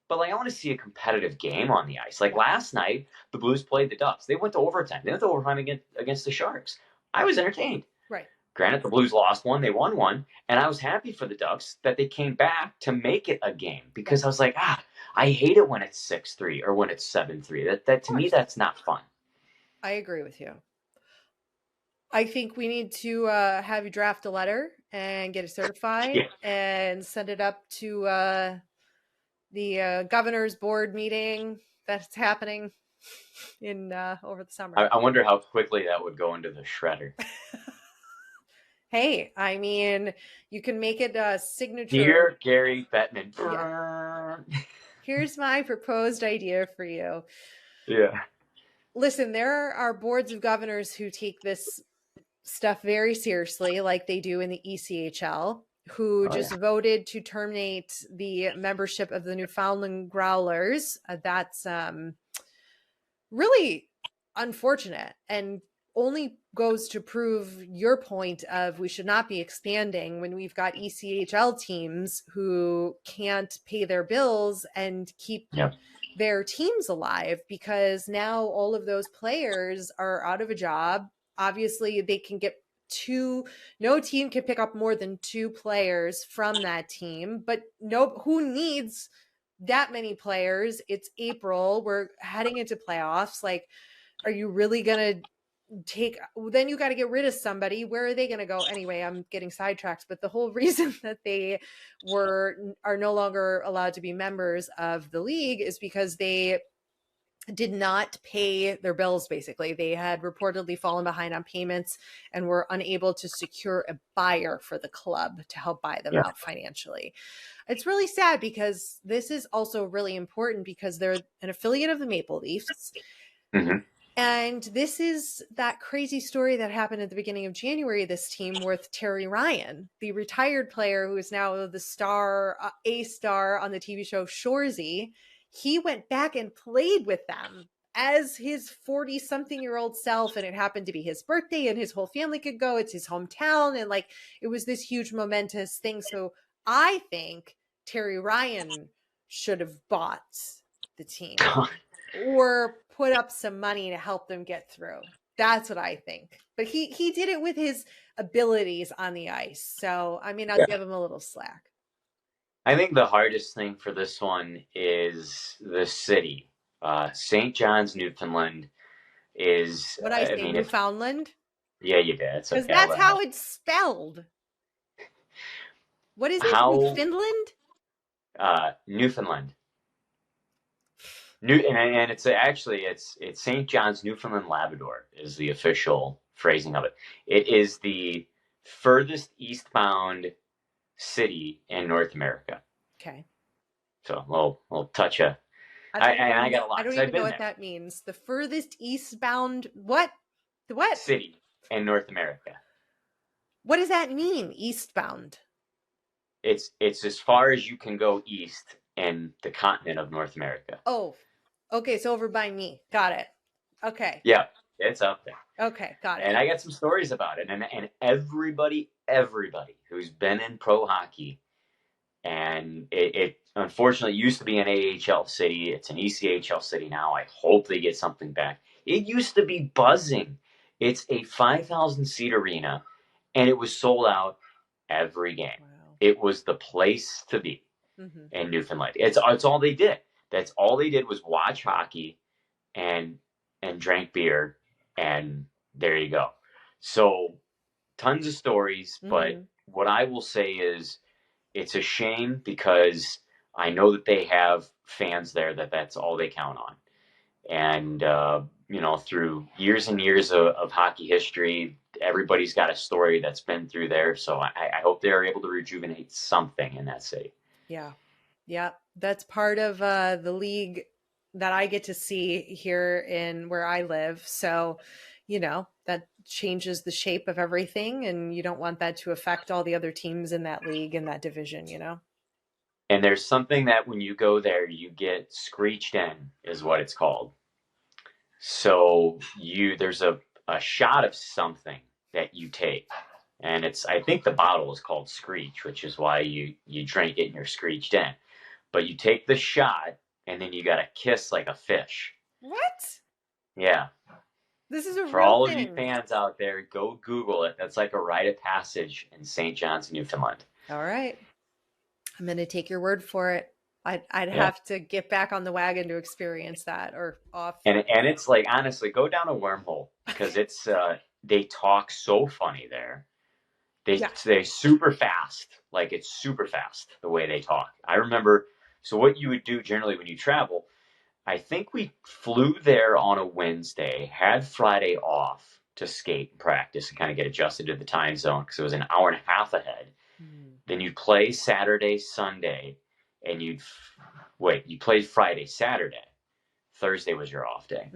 but like I want to see a competitive game on the ice. Like last night, the Blues played the Ducks. They went to overtime. They went to overtime against the Sharks. I was entertained. Right. Granted, the Blues lost one, they won one, and I was happy for the Ducks that they came back to make it a game, because I was like, I hate it when it's 6-3 or when it's 7-3. That to me, that's not fun. I agree with you. I think we need to have you draft a letter and get it certified and send it up to the governor's board meeting that's happening in over the summer. I wonder how quickly that would go into the shredder. Hey, I mean, you can make it a signature. Dear Gary Bettman. Yeah. Here's my proposed idea for you. Yeah. Listen, there are boards of governors who take this stuff very seriously, like they do in the ECHL, who just voted to terminate the membership of the Newfoundland Growlers. That's really unfortunate and only goes to prove your point of we should not be expanding when we've got ECHL teams who can't pay their bills and keep their teams alive, because now all of those players are out of a job. Obviously, they can get no team can pick up more than 2 players from that team, but who needs that many players? It's April. We're heading into playoffs. Like, are you really going to then you got to get rid of somebody. Where are they going to go? Anyway, I'm getting sidetracked, but the whole reason that they are no longer allowed to be members of the league is because they did not pay their bills. Basically, they had reportedly fallen behind on payments and were unable to secure a buyer for the club to help buy them out financially. It's really sad because this is also really important because they're an affiliate of the Maple Leafs. Mm-hmm. And this is that crazy story that happened at the beginning of January, this team with Terry Ryan, the retired player who is now the star, a star on the TV show Shoresy. He went back and played with them as his 40-something-year-old self, and it happened to be his birthday, and his whole family could go. It's his hometown, and like it was this huge momentous thing. So I think Terry Ryan should have bought the team or put up some money to help them get through. That's what I think. But he did it with his abilities on the ice. So, I mean, I'll give him a little slack. I think the hardest thing for this one is the city. St. John's, Newfoundland is... What I say, Newfoundland? Yeah, you did. Because okay, that's how it's spelled. What is it? Newfoundland? Newfoundland. And it's actually it's St. John's, Newfoundland, Labrador is the official phrasing of it. It is the furthest eastbound city in North America. Okay. So a little touch of. I got a lot. I don't even know what that means. The furthest eastbound what? The what? City in North America. What does that mean? Eastbound. It's as far as you can go east in the continent of North America. Oh, okay. So over by me. Got it. Okay. Yeah, it's up there. Okay, got it. And I got some stories about it. And everybody who's been in pro hockey, and it unfortunately used to be an AHL city. It's an ECHL city now. I hope they get something back. It used to be buzzing. It's a 5,000-seat arena, and it was sold out every game. Wow. It was the place to be in Newfoundland. It's all they did. That's all they did was watch hockey and drank beer, and there you go. So tons of stories, but what I will say is it's a shame because I know that they have fans there that's all they count on. And, through years and years of hockey history, everybody's got a story that's been through there. So I hope they are able to rejuvenate something in that city. Yeah. Yeah. That's part of the league that I get to see here in where I live. So, that changes the shape of everything. And you don't want that to affect all the other teams in that league, in that division, And there's something that when you go there, you get screeched in is what it's called. So there's a shot of something that you take, and I think the bottle is called Screech, which is why you drink it and you're screeched in. But you take the shot and then you got to kiss like a fish. What? Yeah. This is for all of you fans out there, go Google it. That's like a rite of passage in St. John's, Newfoundland. All right. I'm going to take your word for it. I'd have to get back on the wagon to experience that or off. And it's like, honestly, go down a wormhole because it's, they talk so funny there. They super fast. Like it's super fast the way they talk. I remember, so what you would do generally when you travel, I think we flew there on a Wednesday, had Friday off to skate and practice and kind of get adjusted to the time zone because it was an hour and a half ahead. Then you'd play Saturday, Sunday, and you played Friday, Saturday. Thursday was your off day.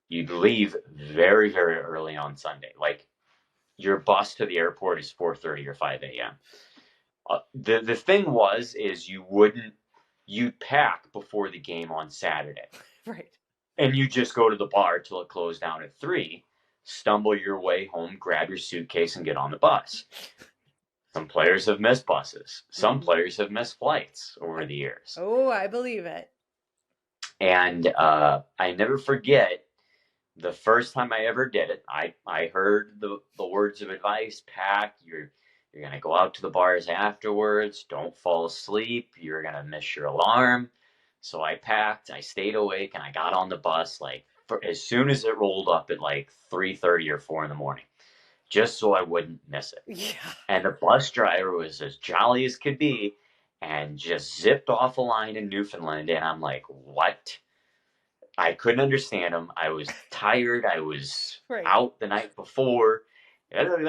You'd leave very, very early on Sunday. Like, your bus to the airport is 4:30 or 5 a.m. The thing is you'd pack before the game on Saturday. Right. And you just go to the bar till it closed down at 3, stumble your way home, grab your suitcase, and get on the bus. Some players have missed buses. Some players have missed flights over the years. Oh, I believe it. And I never forget the first time I ever did it. I heard the words of advice: pack. You're gonna go out to the bars afterwards. Don't fall asleep. You're gonna miss your alarm. So I packed. I stayed awake, and I got on the bus as soon as it rolled up at 3:30 or 4 in the morning, just so I wouldn't miss it. Yeah. And the bus driver was as jolly as could be, and just zipped off a line in Newfoundland. And I'm like, what? I couldn't understand him. I was tired. I was out the night before. And I'm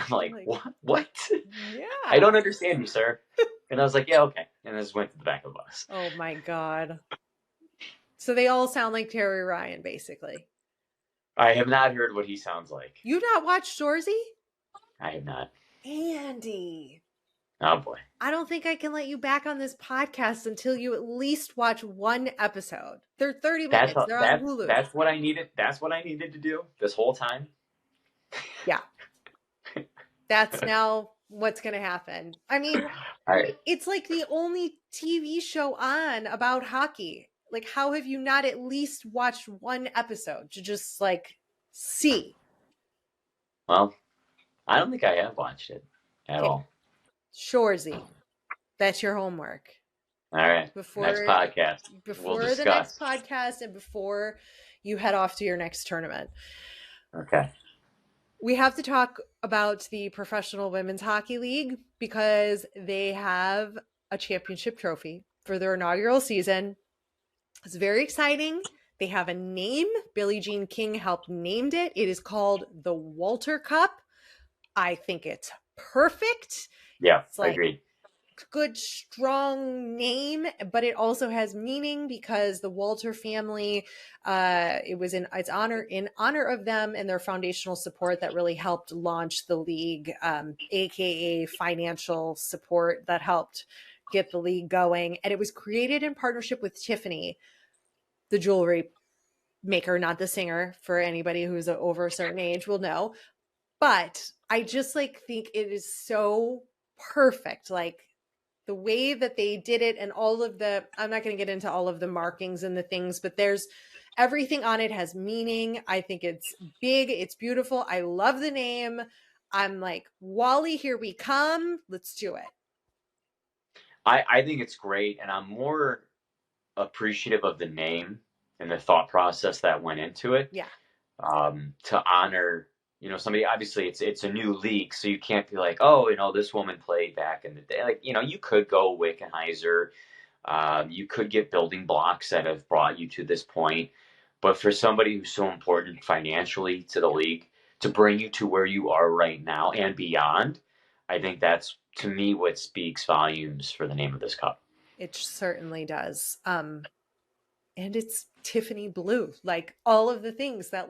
like, what? Yeah. I don't understand you, sir. And I was like, yeah, okay. And I just went to the back of the bus. Oh, my God. So they all sound like Terry Ryan, basically. I have not heard what he sounds like. You've not watched Shoresy? I have not. Andy. Oh, boy. I don't think I can let you back on this podcast until you at least watch one episode. They're 30 minutes. They're on Hulu. That's what I needed. That's what I needed to do this whole time. Yeah. That's now what's going to happen. I mean, it's like the only TV show on about hockey. Like, how have you not at least watched one episode to just see? Well, I don't think I have watched it at all. Shoresy. That's your homework. All right. Next podcast. Before the next podcast and before you head off to your next tournament. Okay. We have to talk about the Professional Women's Hockey League because they have a championship trophy for their inaugural season. It's very exciting. They have a name. Billie Jean King helped named it. It is called the Walter Cup. I think it's perfect. Yeah, I agree. Good, strong name, but it also has meaning because the Walter family, it was in honor of them and their foundational support that really helped launch the league, aka financial support that helped get the league going. And it was created in partnership with Tiffany, the jewelry maker, not the singer, for anybody who's over a certain age will know. But I just think it is so perfect. The way that they did it and all of I'm not going to get into all of the markings and the things, but there's everything on it has meaning. I think it's big. It's beautiful. I love the name. I'm like, Wally, here we come. Let's do it. I think it's great. And I'm more appreciative of the name and the thought process that went into it. Yeah. To honor, somebody, obviously it's a new league, so you can't be like, oh, this woman played back in the day. You could go Wickenheiser. You could get building blocks that have brought you to this point. But for somebody who's so important financially to the league, to bring you to where you are right now and beyond, I think that's, to me, what speaks volumes for the name of this cup. It certainly does. And it's Tiffany blue, all of the things that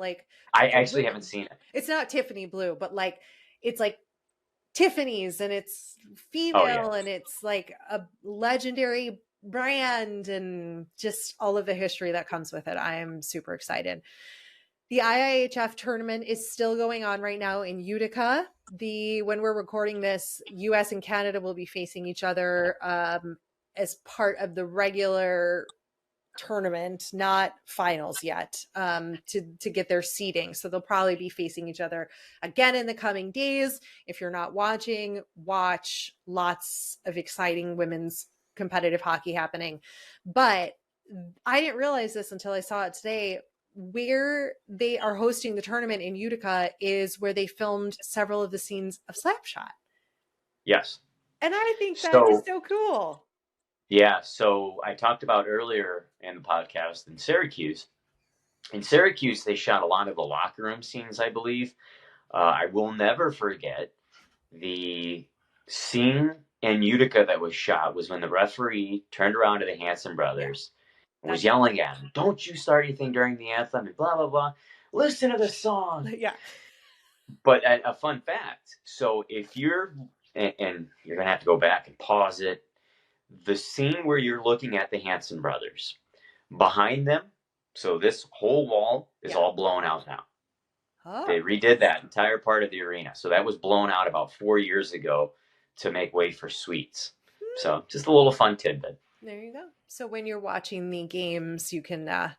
I actually haven't seen it. It's not Tiffany blue, but it's Tiffany's and it's female and it's a legendary brand and just all of the history that comes with it. I am super excited. The IIHF tournament is still going on right now in Utica. When we're recording this, US and Canada will be facing each other as part of the regular tournament, not finals yet, to get their seeding. So they'll probably be facing each other again in the coming days. If you're not watching, watch. Lots of exciting women's competitive hockey happening. But I didn't realize this until I saw it today. Where they are hosting the tournament in Utica is where they filmed several of the scenes of Slapshot. Yes. And I think that is so cool. Yeah, so I talked about earlier in the podcast in Syracuse. In Syracuse, they shot a lot of the locker room scenes, I believe. I will never forget the scene in Utica that was shot was when the referee turned around to the Hanson Yeah. brothers and was yelling at them, "Don't you start anything during the anthem," and blah, blah, blah. Listen to the song. Yeah. But a fun fact, so if you're, and you're going to have to go back and pause it, the scene where you're looking at the Hanson brothers, behind them, so this whole wall is all blown out now. Oh. They redid that entire part of the arena. So that was blown out about 4 years ago to make way for suites. So just a little fun tidbit. There you go. So when you're watching the games, you can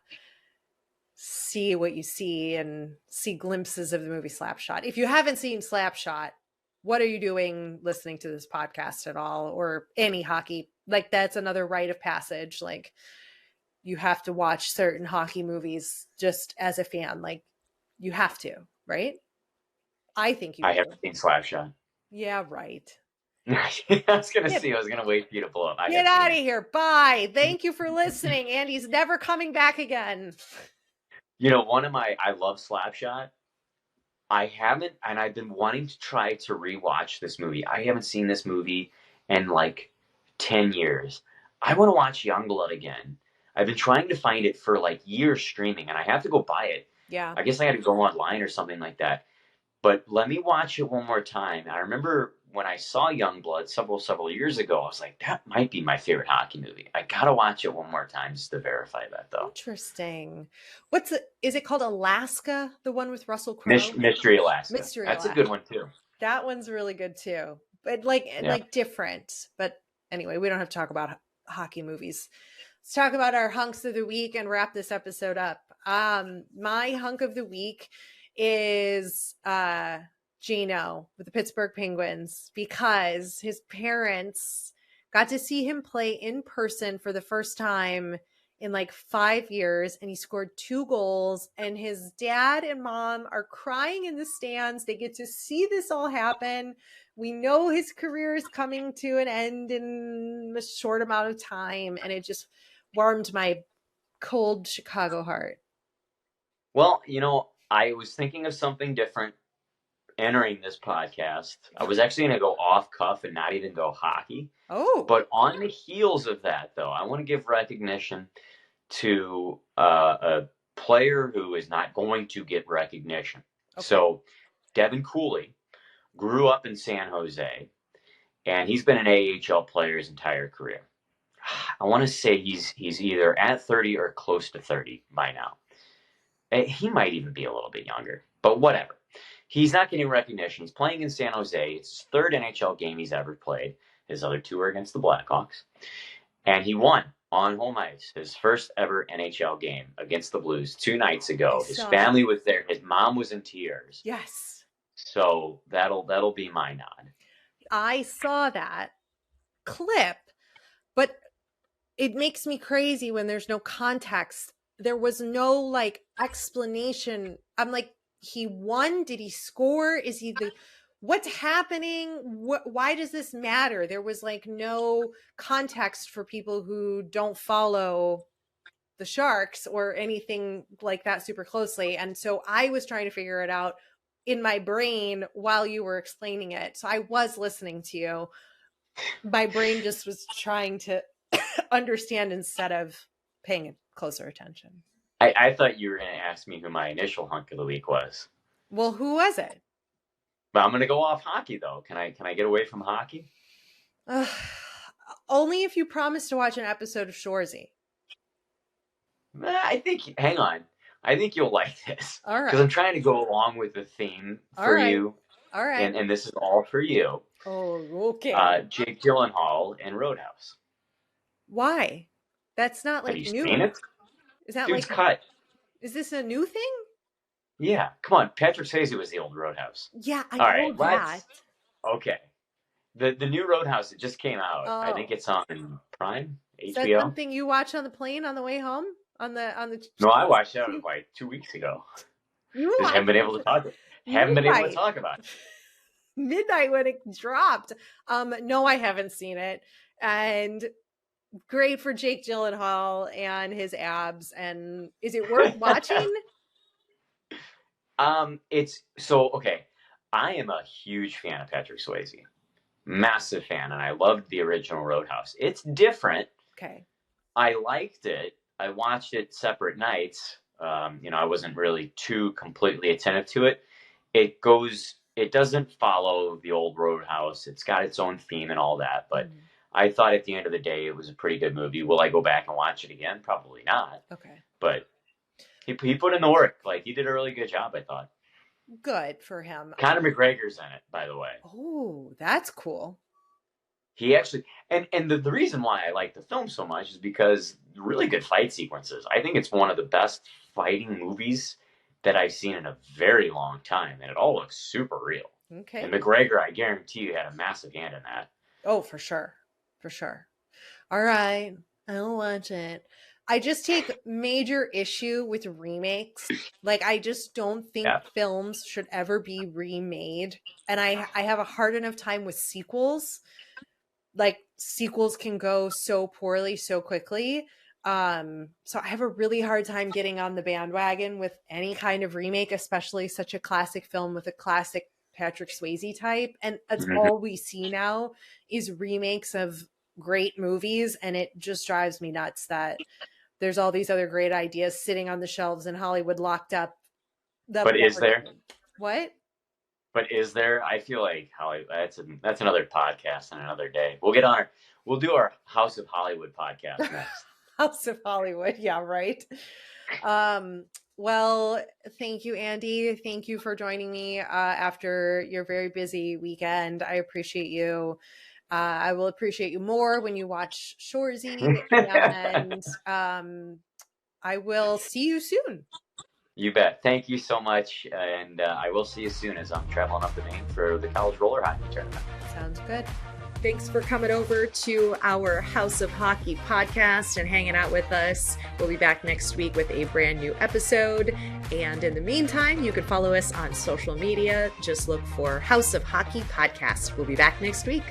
see what you see and see glimpses of the movie Slapshot. If you haven't seen Slapshot, what are you doing listening to this podcast at all, or any hockey? Like, that's another rite of passage. Like, you have to watch certain hockey movies just as a fan. Like, you have to, right? I think you I do. haven't seen Slapshot. Yeah, right. I was going to wait for you to pull up. Get out of here. Bye. Thank you for listening. Andy's never coming back again. You know, I love Slapshot. I haven't, and I've been wanting to try to rewatch this movie. I haven't seen this movie in like 10 years. I want to watch Youngblood again. I've been trying to find it for like years streaming, and I have to go buy it. Yeah. I guess I had to go online or something like that. But let me watch it one more time. I remember when I saw Youngblood several years ago, I was like, that might be my favorite hockey movie. I gotta watch it one more time just to verify that, though. Interesting. Is it called Alaska? The one with Russell Crowe? Mystery Alaska. That's Alaska. a good one too. That one's really good too. But like different. But anyway, we don't have to talk about hockey movies. Let's talk about our hunks of the week and wrap this episode up. My hunk of the week is Gino with the Pittsburgh Penguins, because his parents got to see him play in person for the first time in like 5 years, and he scored 2 goals, and his dad and mom are crying in the stands. They get to see this all happen. We know his career is coming to an end in a short amount of time, and it just warmed my cold Chicago heart. Well, you know, I was thinking of something different entering this podcast. I was actually going to go off cuff and not even go hockey. Oh. But on the heels of that, though, I want to give recognition to a player who is not going to get recognition. Okay. So Devin Cooley grew up in San Jose, and he's been an AHL player his entire career. I want to say he's either at 30 or close to 30 by now. He might even be a little bit younger, but whatever. He's not getting recognition. He's playing in San Jose. It's his 3rd NHL game he's ever played. His other 2 are against the Blackhawks. And he won on home ice his first ever NHL game against the Blues 2 nights ago. His family was there. His mom was in tears. Yes. So that'll be my nod. I saw that clip, but it makes me crazy when there's no context. There was no like explanation. I'm like, he won? Did he score? Is he what's happening? Why does this matter? There was like no context for people who don't follow the Sharks or anything like that super closely. And so I was trying to figure it out in my brain while you were explaining it. So I was listening to you. My brain just was trying to understand instead of paying closer attention. I thought you were going to ask me who my initial hunk of the week was. Well, who was it? But I'm going to go off hockey, though. Can I get away from hockey? Only if you promise to watch an episode of Shoresy. Hang on. I think you'll like this. All right. Because I'm trying to go along with the theme for you. All right. And this is all for you. Oh, okay. Jake Gyllenhaal in Roadhouse. Why? That's not like Have you new. Seen it? Is that Dude's like cut? Is this a new thing? Yeah, come on. Patrick Swayze was the old Roadhouse. Yeah, I know that. Okay. The new Roadhouse, it just came out. Oh. I think it's on Prime, HBO. Is that something you watched on the plane on the way home? On the No, I watched it like 2 weeks ago. Just haven't been able to talk about it. Midnight when it dropped. No, I haven't seen it. And great for Jake Gyllenhaal and his abs. And is it worth watching? It's so okay. I am a huge fan of Patrick Swayze, massive fan, and I loved the original Roadhouse. It's different. Okay. I liked it. I watched it separate nights. I wasn't really too completely attentive to it. It doesn't follow the old Roadhouse. It's got its own theme and all that, but I thought at the end of the day, it was a pretty good movie. Will I go back and watch it again? Probably not. Okay. But he put in the work. Like, he did a really good job, I thought. Good for him. Conor McGregor's in it, by the way. Oh, that's cool. He actually, and the reason why I like the film so much is because really good fight sequences. I think it's one of the best fighting movies that I've seen in a very long time, and it all looks super real. Okay. And McGregor, I guarantee you, had a massive hand in that. Oh, for sure. For sure. All right. I'll watch it. I just take major issue with remakes. Like, I just don't think films should ever be remade. And I have a hard enough time with sequels. Like, sequels can go so poorly so quickly. So I have a really hard time getting on the bandwagon with any kind of remake, especially such a classic film with a classic Patrick Swayze type. And that's all we see now is remakes of great movies. And it just drives me nuts that there's all these other great ideas sitting on the shelves in Hollywood locked up. But is there? What? But is there? I feel like Hollywood, that's another podcast on another day. We'll do our House of Hollywood podcast next. House of Hollywood. Yeah, right. Well, thank you, Andy. Thank you for joining me after your very busy weekend. I appreciate you. I will appreciate you more when you watch Shoresy, and I will see you soon. You bet. Thank you so much, and I will see you soon as I'm traveling up to Maine for the college roller hockey tournament. Sounds good. Thanks for coming over to our House of Hockey podcast and hanging out with us. We'll be back next week with a brand new episode. And in the meantime, you can follow us on social media. Just look for House of Hockey podcast. We'll be back next week.